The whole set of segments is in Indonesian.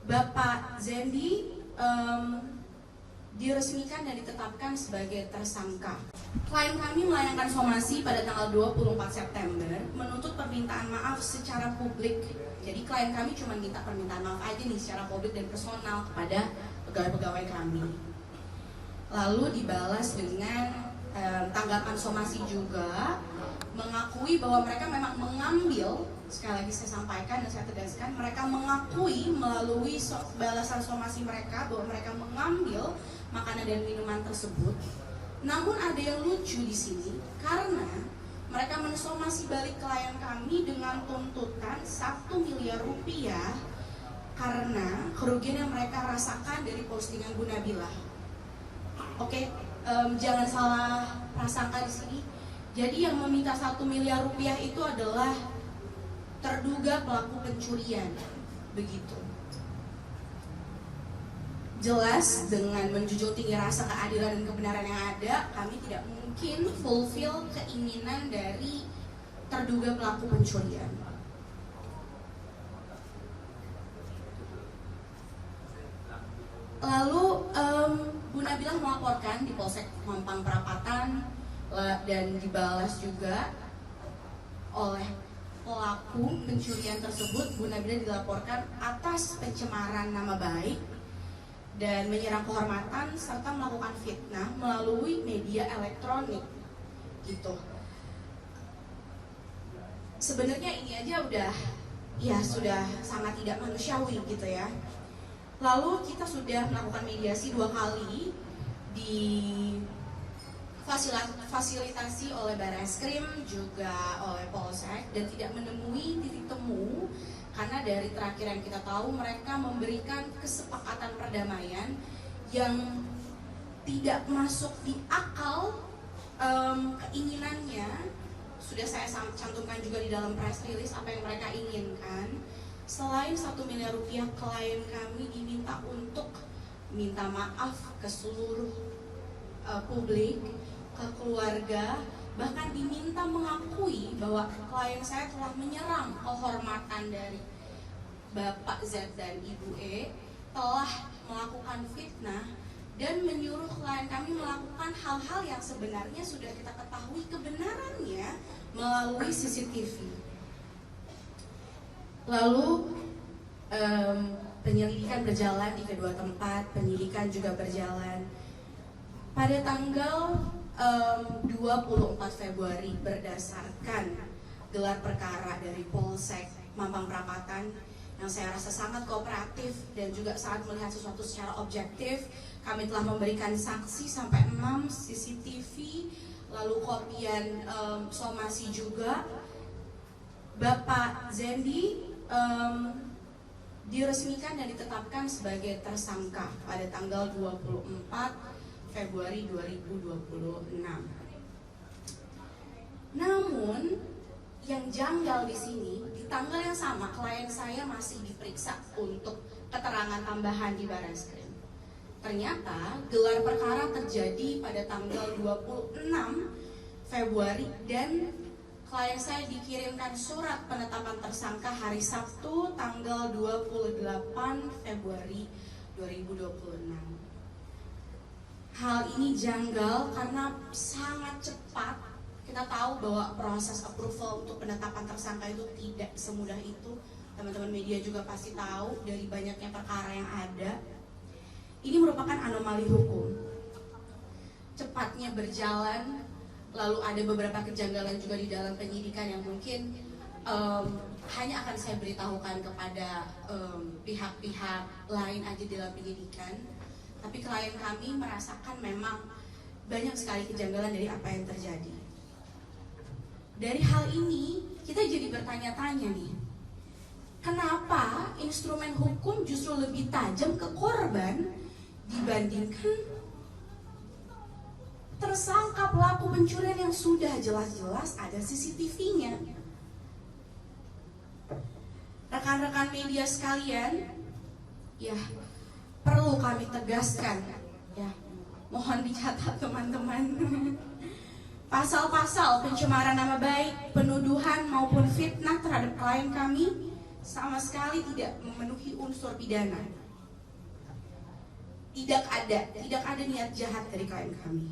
Bapak Zendi diresmikan dan ditetapkan sebagai tersangka. Klien kami melayangkan somasi pada tanggal 24 September menuntut permintaan maaf secara publik. Jadi klien kami cuma minta permintaan maaf aja nih secara publik dan personal kepada pegawai-pegawai kami. Lalu dibalas dengan tanggapan somasi juga mengakui bahwa mereka memang mengambil, sekali lagi saya sampaikan dan saya tegaskan, mereka mengakui melalui balasan somasi mereka bahwa mereka mengambil makanan dan minuman tersebut. Namun ada yang lucu di sini karena mereka mensomasi balik klien kami dengan tuntutan 1 miliar rupiah karena kerugian yang mereka rasakan dari postingan Bu Nabilah. Oke, jangan salah prasangka di sini. Jadi yang meminta 1 miliar rupiah itu adalah terduga pelaku pencurian, begitu. Jelas dengan menjunjung tinggi rasa keadilan dan kebenaran yang ada, kami tidak mungkin fulfill keinginan dari terduga pelaku pencurian. Lalu Bu Nabilah melaporkan di Polsek Mampang Perapatan dan dibalas juga oleh pelaku pencurian tersebut. Bu Nabilah dilaporkan atas pencemaran nama baik dan menyerang kehormatan serta melakukan fitnah melalui media elektronik, gitu. Sebenarnya ini aja sudah sangat tidak manusiawi gitu ya. Lalu kita sudah melakukan mediasi 2 kali di fasilitasi oleh Barreskrim juga oleh Polsek dan tidak menemui titik temu. Karena dari terakhir yang kita tahu mereka memberikan kesepakatan perdamaian yang tidak masuk di akal keinginannya. Sudah saya cantumkan juga di dalam press release apa yang mereka inginkan. Selain 1 miliar rupiah, klien kami diminta untuk minta maaf ke seluruh publik, ke keluarga, bahkan diminta mengakui bahwa klien saya telah menyerang kehormatan dari Bapak Z dan Ibu E, telah melakukan fitnah dan menyuruh klien kami melakukan hal-hal yang sebenarnya sudah kita ketahui kebenarannya melalui CCTV. Lalu penyelidikan berjalan di kedua tempat, penyidikan juga berjalan. Pada tanggal 24 Februari berdasarkan gelar perkara dari Polsek Mampang Perapatan yang saya rasa sangat kooperatif dan juga sangat melihat sesuatu secara objektif, kami telah memberikan saksi sampai 6 CCTV, lalu kopian somasi juga. Bapak Zendi diresmikan dan ditetapkan sebagai tersangka pada tanggal 24 Februari 2026. Namun yang janggal di sini, di tanggal yang sama klien saya masih diperiksa untuk keterangan tambahan di Barreskrim. Ternyata gelar perkara terjadi pada tanggal 26 Februari dan klien saya dikirimkan surat penetapan tersangka hari Sabtu tanggal 28 Februari 2026. Hal ini janggal karena sangat cepat. Kita tahu bahwa proses approval untuk penetapan tersangka itu tidak semudah itu. Teman-teman media juga pasti tahu dari banyaknya perkara yang ada. Ini merupakan anomali hukum. Cepatnya berjalan, lalu ada beberapa kejanggalan juga di dalam penyidikan yang mungkin hanya akan saya beritahukan kepada pihak-pihak lain aja dalam penyidikan. Tapi klien kami merasakan memang banyak sekali kejanggalan dari apa yang terjadi. Dari hal ini kita jadi bertanya-tanya nih, kenapa instrumen hukum justru lebih tajam ke korban dibandingkan tersangka pelaku pencurian yang sudah jelas-jelas ada CCTV-nya. Rekan-rekan media sekalian, ya perlu kami tegaskan, ya mohon dicatat teman-teman. Pasal-pasal pencemaran nama baik, penuduhan maupun fitnah terhadap klien kami sama sekali tidak memenuhi unsur pidana. Tidak ada niat jahat dari klien kami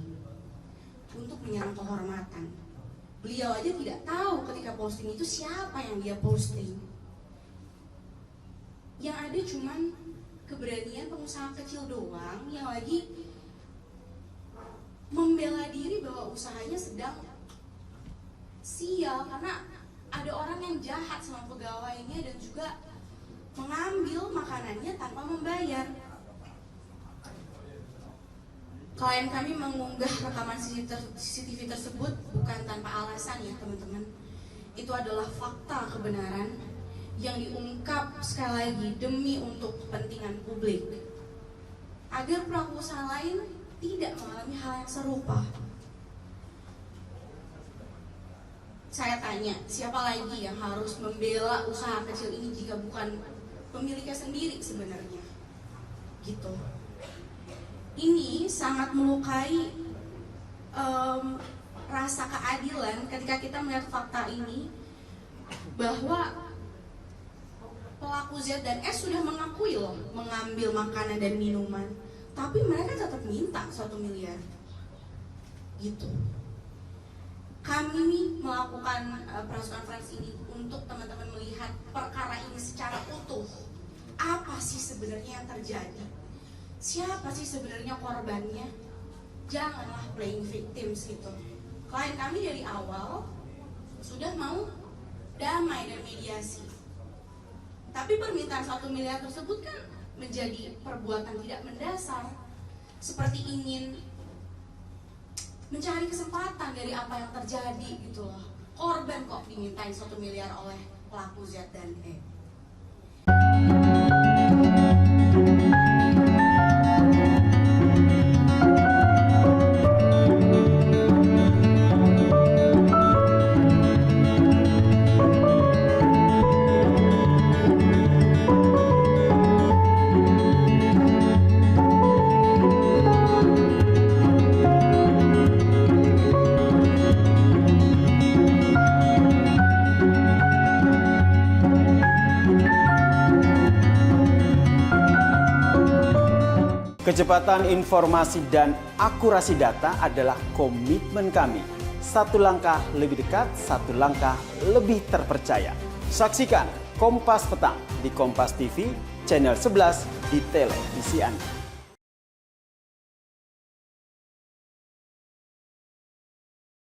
untuk menyerang kehormatan. Beliau aja tidak tahu ketika posting itu siapa yang dia posting. Yang ada cuman keberanian pengusaha kecil doang yang lagi membela diri bahwa usahanya sedang sial karena ada orang yang jahat sama pegawainya dan juga mengambil makanannya tanpa membayar. Klien kami mengunggah rekaman CCTV tersebut bukan tanpa alasan ya teman-teman. Itu adalah fakta kebenaran yang diungkap sekali lagi demi untuk kepentingan publik, agar pelaku usaha lain tidak mengalami hal yang serupa. Saya tanya, siapa lagi yang harus membela usaha kecil ini jika bukan pemiliknya sendiri sebenarnya? Gitu. Ini sangat melukai rasa keadilan ketika kita melihat fakta ini, bahwa pelaku Z dan S sudah mengakui loh mengambil makanan dan minuman, tapi mereka tetap minta 1 miliar gitu. Kami melakukan press conference ini untuk teman-teman melihat perkara ini secara utuh. Apa sih sebenarnya yang terjadi? Siapa sih sebenarnya korbannya? Janganlah playing victims gitu. Klien kami dari awal sudah mau damai dan mediasi, tapi permintaan 1 miliar tersebut kan menjadi perbuatan tidak mendasar, seperti ingin mencari kesempatan dari apa yang terjadi gitu loh. Korban kok dimintain 1 miliar oleh pelaku Z dan E. Kecepatan informasi dan akurasi data adalah komitmen kami. Satu langkah lebih dekat, satu langkah lebih terpercaya. Saksikan Kompas Petang di Kompas TV, channel 11 di televisi Anda.